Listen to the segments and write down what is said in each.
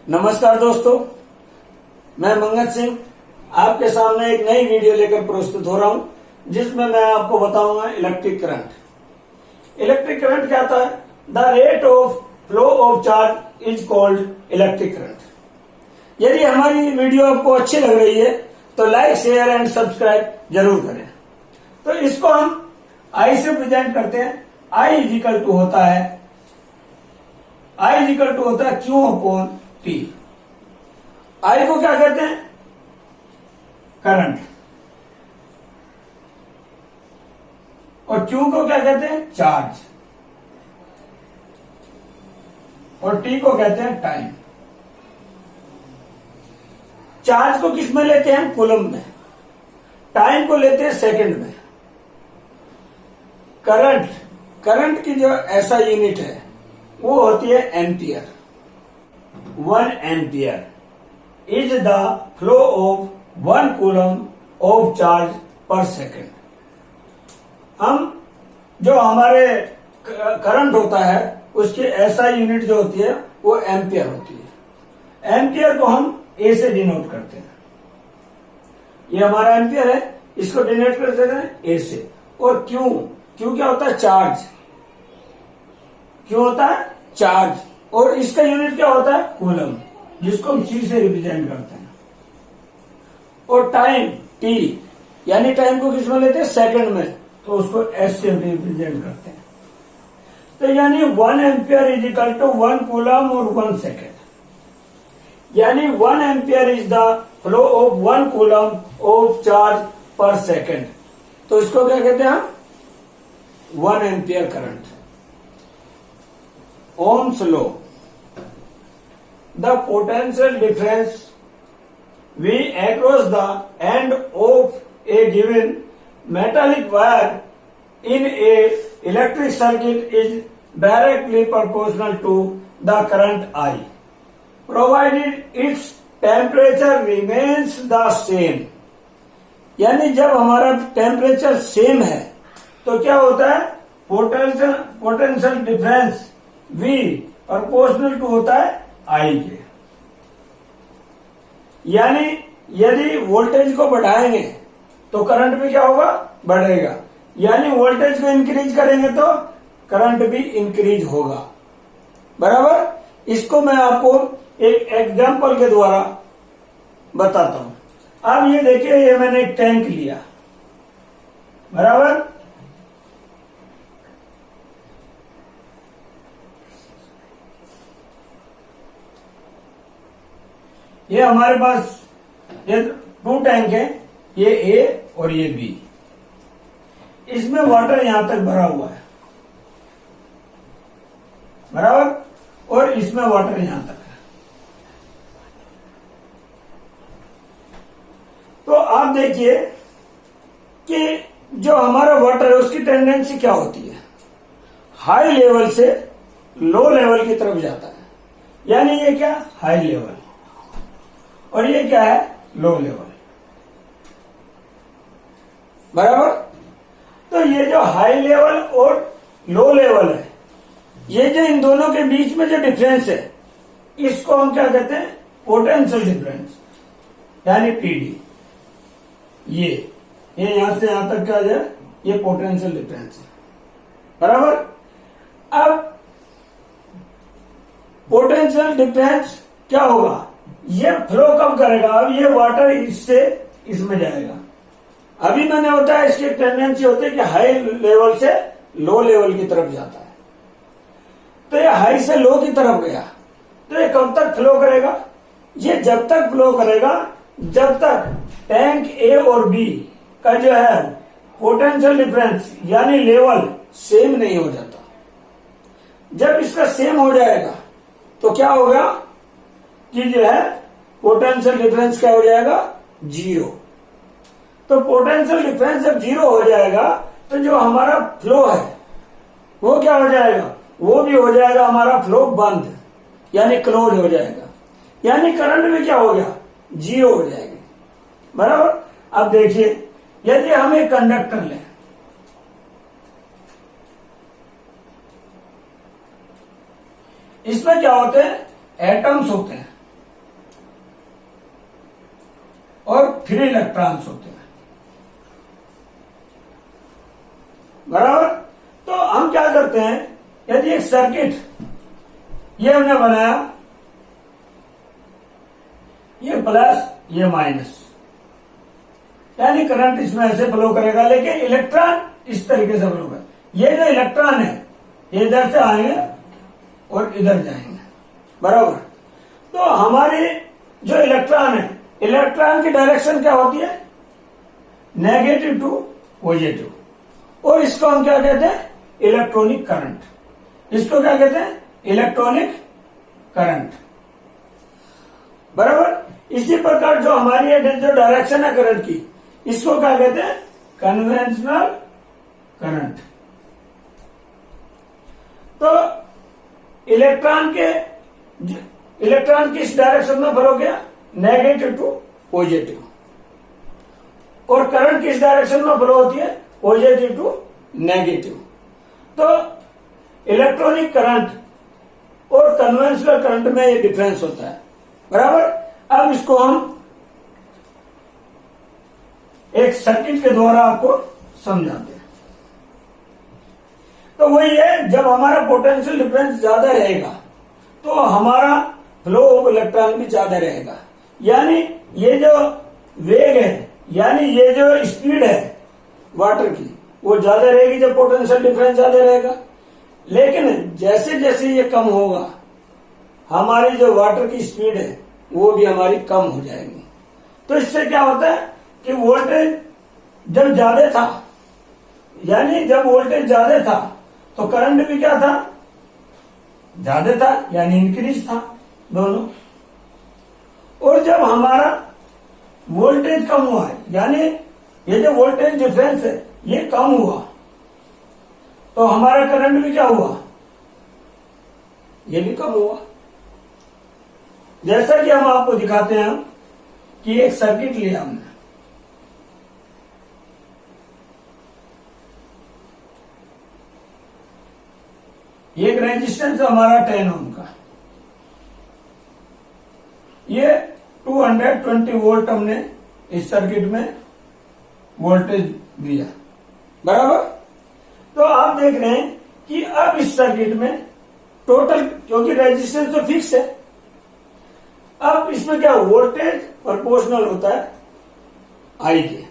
नमस्कार दोस्तों, मैं मंगत सिंह आपके सामने एक नई वीडियो लेकर प्रस्तुत हो रहा हूं जिसमें मैं आपको बताऊंगा इलेक्ट्रिक करंट। इलेक्ट्रिक करंट क्या होता है? The rate of flow of charge is called electric current. यदि हमारी वीडियो आपको अच्छी लग रही है तो लाइक, शेयर एंड सब्सक्राइब जरूर करें। तो इसको हम आई से प्रेजेंट करते हैं। आई इज इक्वल टू होता है क्यू अपॉन टी। आई को क्या कहते हैं? करंट। और क्यू को क्या कहते हैं? चार्ज। और टी को कहते हैं टाइम। चार्ज को किस में लेते हैं? कूलम में। टाइम को लेते हैं सेकंड में। करंट की जो ऐसा यूनिट है वो होती है ampere. 1 ampere is the flow of 1 coulomb of charge per second. हम जो हमारे करंट होता है उसकी ऐसा यूनिट जो होती है वो एम्पियर होती है। एम्पियर को हम ए से डिनोट करते हैं। ये हमारा एम्पियर है, इसको डिनोट कर देते हैं ए से। और क्यू क्या होता है? चार्ज। क्यों होता है? चार्ज। और इसका यूनिट क्या होता है? कूलम, जिसको हम सी से रिप्रेजेंट करते हैं। और टाइम टी, यानी टाइम को किस में लेते हैं? सेकंड में, तो उसको एस से रिप्रेजेंट करते हैं। तो यानी 1 ampere is equal to 1 coulomb और 1 सेकेंड। यानी 1 ampere is the flow of 1 coulomb of charge per second. तो इसको क्या कहते हैं हम? 1 ampere current. Ohm's law. The potential difference V across the end of a given metallic wire in a electric circuit is directly proportional to the current I, provided its temperature remains the same. यानी जब हमारा temperature same है तो क्या होता है? Potential difference V proportional to होता है I के। यानी यदि वोल्टेज को बढ़ाएंगे तो करंट भी क्या होगा? बढ़ेगा। यानी वोल्टेज को इंक्रीज करेंगे तो करंट भी इंक्रीज होगा। बराबर। इसको मैं आपको एक एग्जांपल के द्वारा बताता हूं। अब ये देखिए, ये मैंने एक टैंक लिया। बराबर। ये हमारे पास ये 2 टैंक है, ये ए और ये बी। इसमें वाटर यहां तक भरा हुआ है। बराबर। और इसमें वाटर यहां तक है। तो आप देखिए कि जो हमारा वाटर है उसकी टेंडेंसी क्या होती है? हाई लेवल से लो लेवल की तरफ जाता है। यानी ये क्या? High level. और ये क्या है? Low level. बराबर। तो ये जो हाई लेवल और लो लेवल है, ये जो इन दोनों के बीच में जो डिफरेंस है इसको हम क्या कहते हैं? पोटेंशियल डिफरेंस, यानी पीडी। ये यहां से यहां तक क्या है? ये पोटेंशियल डिफरेंस है। बराबर। अब पोटेंशियल डिफरेंस क्या होगा? ये फ्लो कब करेगा? अब ये वाटर इससे इसमें जाएगा। अभी मैंने बताया इसकी टेंडेंसी होती है कि हाई लेवल से लो लेवल की तरफ जाता है। तो ये हाई से लो की तरफ गया तो ये कब तक फ्लो करेगा? ये जब तक फ्लो करेगा जब तक टैंक ए और बी का जो है पोटेंशियल डिफरेंस यानी लेवल सेम नहीं हो जाता। जब इसका सेम हो जाएगा तो क्या होगा कि जो है पोटेंशियल डिफरेंस क्या हो जाएगा? 0। तो पोटेंशियल डिफरेंस जब 0 हो जाएगा तो जो हमारा फ्लो है वो क्या हो जाएगा? वो भी हो जाएगा हमारा फ्लो बंद, यानी क्लोज हो जाएगा। यानी करंट में क्या हो गया? 0 हो जाएगी। बराबर। अब देखिए, यदि हम एक कंडक्टर लें, इसमें क्या होते हैं? एटम्स होते हैं। फ्री इलेक्ट्रॉन्स होते हैं। बराबर। तो हम क्या करते हैं, यदि एक सर्किट ये हमने बनाया, ये प्लस ये माइनस, यानी करंट इसमें ऐसे फ्लो करेगा, लेकिन इलेक्ट्रॉन इस तरीके से फ्लो करेगा। ये जो इलेक्ट्रॉन है ये इधर से आएंगे और इधर जाएंगे। बराबर। तो हमारी जो इलेक्ट्रॉन है, इलेक्ट्रॉन की डायरेक्शन क्या होती है, नेगेटिव टू पॉजिटिव, और इसको हम क्या कहते हैं, इलेक्ट्रॉनिक करंट। इसको क्या कहते हैं, इलेक्ट्रॉनिक करंट। बराबर। इसी प्रकार जो हमारी जो डायरेक्शन है करंट की, इसको क्या कहते हैं, कन्वेंशनल करंट। तो इलेक्ट्रॉन किस डायरेक्शन में फ्लो किया, नेगेटिव टू पॉजिटिव, और करंट किस डायरेक्शन में फ्लो होती है, पॉजिटिव टू नेगेटिव। तो इलेक्ट्रॉनिक करंट और कन्वेंशनल करंट में ये डिफरेंस होता है। बराबर। अब इसको हम एक सर्किट के द्वारा आपको समझाते हैं। तो वही है, जब हमारा पोटेंशियल डिफरेंस ज्यादा रहेगा तो हमारा फ्लो ऑफ इलेक्ट्रॉन भी ज्यादा रहेगा, यानी ये जो वेग है, यानी ये जो स्पीड है वाटर की, वो ज्यादा रहेगी जब पोटेंशियल डिफरेंस ज्यादा रहेगा। लेकिन जैसे जैसे ये कम होगा, हमारी जो वाटर की स्पीड है वो भी हमारी कम हो जाएगी। तो इससे क्या होता है कि वोल्टेज जब ज्यादा था, यानी जब वोल्टेज ज्यादा था तो करंट भी क्या था, ज्यादा था, यानी इंक्रीज था दोनों। और जब हमारा वोल्टेज कम हुआ है, यानी ये जो वोल्टेज डिफरेंस है ये कम हुआ, तो हमारा करंट भी क्या हुआ, ये भी कम हुआ। जैसा कि हम आपको दिखाते हैं कि एक सर्किट लिया हमने, एक रेजिस्टेंस हमारा 10 ओम का, ये 220 वोल्ट हमने इस सर्किट में वोल्टेज दिया। बराबर। तो आप देख रहे हैं कि अब इस सर्किट में टोटल, क्योंकि रेजिस्टेंस तो फिक्स है, अब इसमें क्या वोल्टेज प्रोपोर्शनल होता है आई के।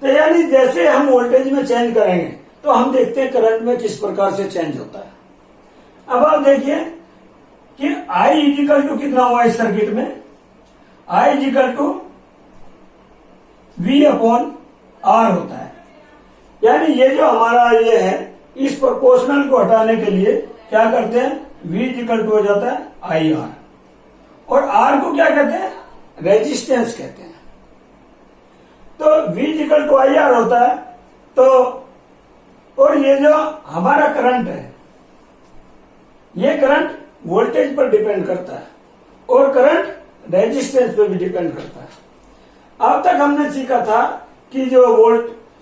तो यानी जैसे हम वोल्टेज में चेंज करेंगे तो हम देखते हैं करंट में किस प्रकार से चेंज होता है। अब आप देखिए कि I इजिकल टू कितना हुआ इस सर्किट में, I is equal to V upon R होता है। यानी ये जो हमारा ये है, इस प्रोपोर्शनल को हटाने के लिए क्या करते हैं, V इजिकल टू हो जाता है IR, और R को क्या कहते हैं, रेजिस्टेंस कहते हैं। तो V इजिकल टू IR होता है। तो और ये जो हमारा करंट है, ये करंट वोल्टेज पर डिपेंड करता है और करंट रेजिस्टेंस पर भी डिपेंड करता है। अब तक हमने सीखा था कि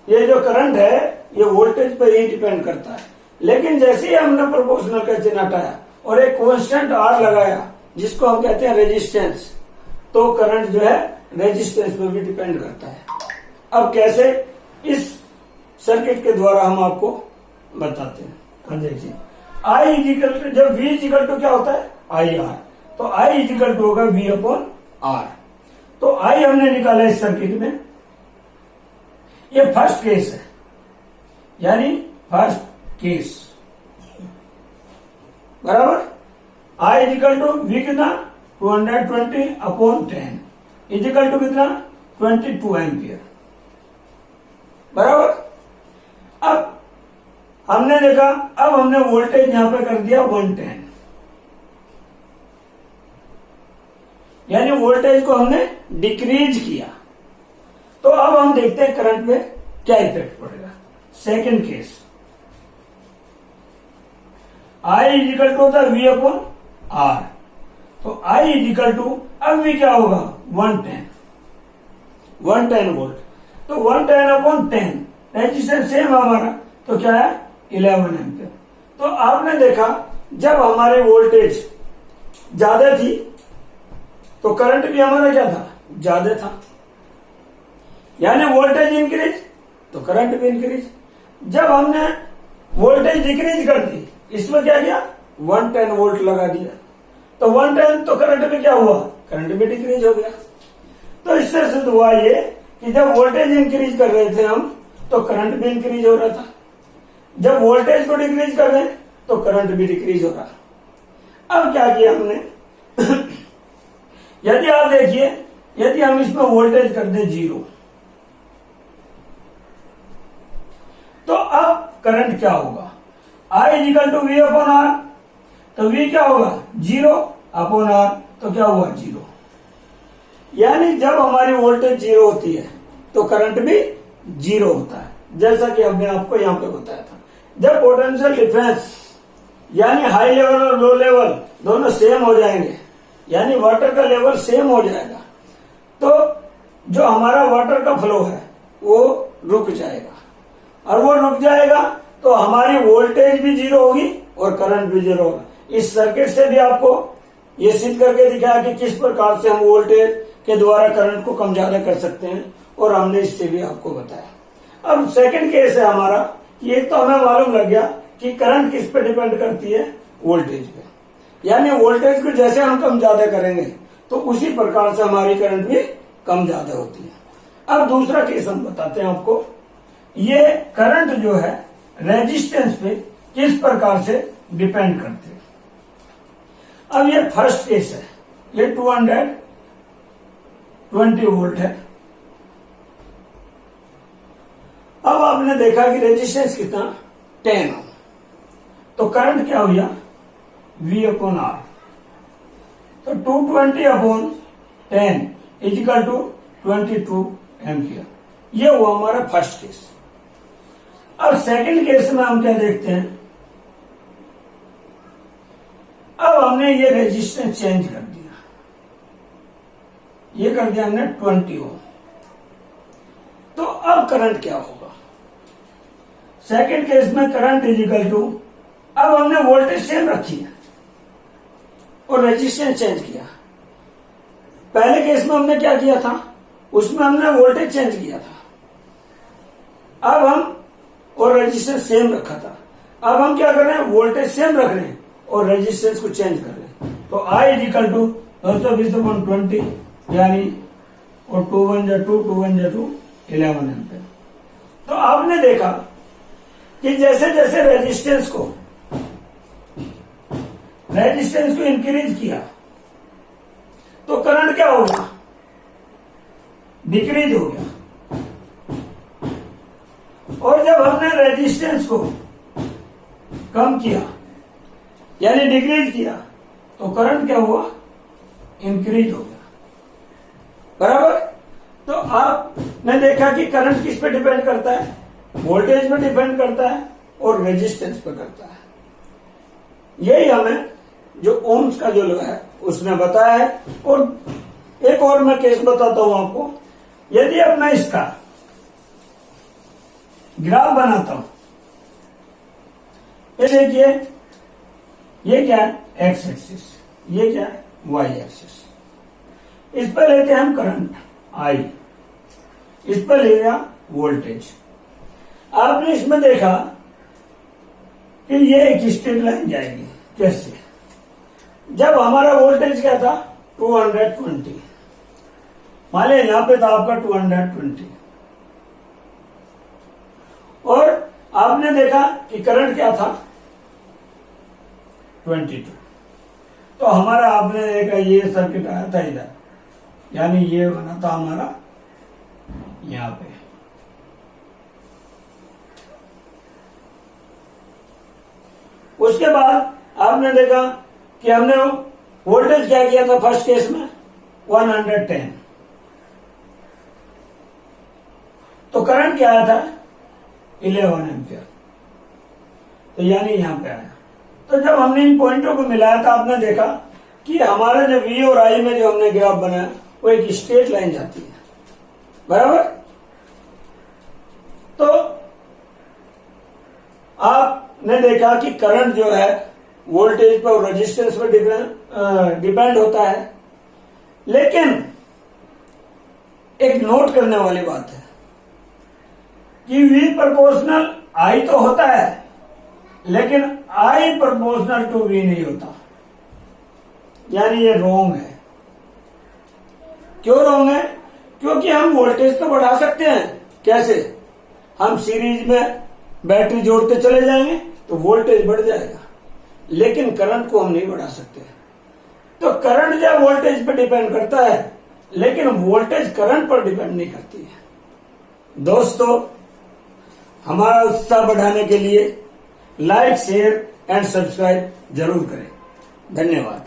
ये जो करंट है ये वोल्टेज पर ही डिपेंड करता है, लेकिन जैसे ही हमने प्रोपोर्शनल का चिन्ह हटाया और एक कांस्टेंट R लगाया जिसको हम कहते हैं रेजिस्टेंस, तो करंट जो है रेजिस्टेंस पर भी डिपेंड करता है। अब कैसे, इस सर्किट के द्वारा हम आपको बताते हैं। अब देखिए I इजिकल टू, जब V इजिकल टू क्या होता है IR, तो I इजिकल टू होगा V अपॉन R। तो I हमने निकाला इस सर्किट में, ये फर्स्ट केस है, यानी फर्स्ट केस। बराबर। I इजिकल टू V कितना 220 अपॉन 10 इजिकल टू कितना 22 एम्पियर। बराबर। अब हमने देखा, अब हमने वोल्टेज यहां पे कर दिया 110, यानी वोल्टेज को हमने डिक्रीज किया। तो अब हम देखते हैं करंट में क्या इफेक्ट पड़ेगा। Second case, I is equal to होता है V अपॉन R, तो I इजिकल टू, अब V क्या होगा 110 वोल्ट, तो 110 अपॉन 10, रेजिस्टेंस सेम हमारा, तो क्या है 11 एम्पियर। तो आपने देखा जब हमारी वोल्टेज ज्यादा थी तो करंट भी हमारा क्या था, ज्यादा था। यानी वोल्टेज इंक्रीज तो करंट भी इंक्रीज। जब हमने वोल्टेज डिक्रीज कर दी, इसमें क्या किया, 110 वोल्ट लगा दिया, तो 110 तो करंट में क्या हुआ, करंट भी डिक्रीज हो गया। तो इससे सिद्ध हुआ ये कि जब वोल्टेज इंक्रीज कर रहे थे हम तो करंट भी इंक्रीज हो रहा था, जब वोल्टेज को डिक्रीज कर रहे हैं तो करंट भी डिक्रीज हो रहा। अब क्या किया हमने यदि आप देखिए, यदि हम इसमें वोल्टेज कर दें 0, तो अब करंट क्या होगा, I is equal to V upon R, तो V क्या होगा 0 अपॉन आर, तो क्या हुआ 0। यानी जब हमारी वोल्टेज 0 होती है तो करंट भी 0 होता है, जैसा कि हमने आपको यहां पे बताया था। जब पोटेंशियल डिफरेंस यानी हाई लेवल और लो लेवल दोनों सेम हो जाएंगे, यानी वाटर का लेवल सेम हो जाएगा, तो जो हमारा वाटर का फ्लो है वो रुक जाएगा, और वो रुक जाएगा तो हमारी वोल्टेज भी 0 होगी और करंट भी 0 होगा। इस सर्किट से भी आपको ये सिद्ध करके दिखाया कि किस प्रकार से हम वोल्टेज के द्वारा करंट को कम ज्यादा कर सकते हैं, और हमने इससे भी आपको बताया। अब सेकंड केस है हमारा, ये तो हमें मालूम लग गया कि करंट किस पे डिपेंड करती है, वोल्टेज पे, यानी वोल्टेज को जैसे हम कम ज्यादा करेंगे तो उसी प्रकार से हमारी करंट भी कम ज्यादा होती है। अब दूसरा केस हम बताते हैं आपको, ये करंट जो है रेजिस्टेंस पे किस प्रकार से डिपेंड करते हैं। अब ये फर्स्ट केस है, ये 220 वोल्ट है। अब आपने देखा कि रेजिस्टेंस कितना 10 ओम, तो करंट क्या हुआ V अपॉन आर, तो 220 अपॉन 10 इजिकल टू 22 एम्पियर। ये हुआ हमारा फर्स्ट केस। अब सेकंड केस में हम क्या देखते हैं, अब हमने ये रेजिस्टेंस चेंज कर दिया, ये कर दिया हमने 20 ओम, तो अब करंट क्या होगा। सेकंड केस में करंट इजिकल टू, अब हमने वोल्टेज सेम रखी है और रेजिस्टेंस चेंज किया। पहले केस में हमने क्या किया था, उसमें हमने वोल्टेज चेंज किया था, अब हम और रेजिस्टेंस सेम रखा था। अब हम क्या कर रहे हैं, वोल्टेज सेम रख रहे हैं और रेजिस्टेंस को चेंज कर रहे हैं। तो I इजिकल टू 220 यानी और 2 1 जा 2 2 1 जा 2 11 एम्पियर। तो आपने देखा कि जैसे जैसे रेजिस्टेंस को इंक्रीज किया तो करंट क्या हो गया, डिक्रीज हो गया, और जब हमने रेजिस्टेंस को कम किया यानी डिक्रीज किया तो करंट क्या हुआ, इंक्रीज हो गया, बराबर। तो आपने देखा कि करंट किस पे डिपेंड करता है, वोल्टेज पे डिपेंड करता है और रेजिस्टेंस पे करता है। यही हमें जो ओम्स का जो लॉ है उसने बताया है। और एक और मैं केस बताता हूं आपको, यदि अब मैं इसका ग्राफ बनाता हूं, ये देखिए, ये क्या है एक्स एक्सिस, ये क्या है वाई एक्सिस। इस पर लेते हैं हम करंट I, इस पर ले लिया वोल्टेज। आपने इसमें देखा कि ये एक स्ट्रेट लाइन जाएगी, कैसे, जब हमारा वोल्टेज क्या था 220, मान लिया यहां पे था आपका 220, और आपने देखा कि करंट क्या था 22, तो हमारा आपने देखा ये सर्किट आया था इधर, यानी ये बना था हमारा यहां पे। उसके बाद आपने देखा कि हमने वोल्टेज क्या किया था फर्स्ट केस में 110, तो करंट क्या आया था 11 एम्पियर, तो यानी यहां पे आया। तो जब हमने इन पॉइंटों को मिलाया था आपने देखा कि हमारे जो V और I में जो हमने ग्राफ बनाया वो एक स्ट्रेट लाइन जाती है, बराबर। तो आपने देखा कि करंट जो है वोल्टेज पर और रेजिस्टेंस पर डिपेंड होता है, लेकिन एक नोट करने वाली बात है, कि V प्रोपोर्शनल I तो होता है, लेकिन I प्रोपोर्शनल टू V नहीं होता, यानी ये रॉन्ग है। क्यों रॉन्ग है? क्योंकि हम वोल्टेज तो बढ़ा सकते हैं। कैसे? हम सीरीज में बैटरी जोड़ते चले जाएंगे तो वोल्टेज बढ़ जाएगा, लेकिन करंट को हम नहीं बढ़ा सकते। तो करंट जो वोल्टेज पर डिपेंड करता है, लेकिन वोल्टेज करंट पर डिपेंड नहीं करती है। दोस्तों, हमारा उत्साह बढ़ाने के लिए लाइक, शेयर एंड सब्सक्राइब जरूर करें। धन्यवाद।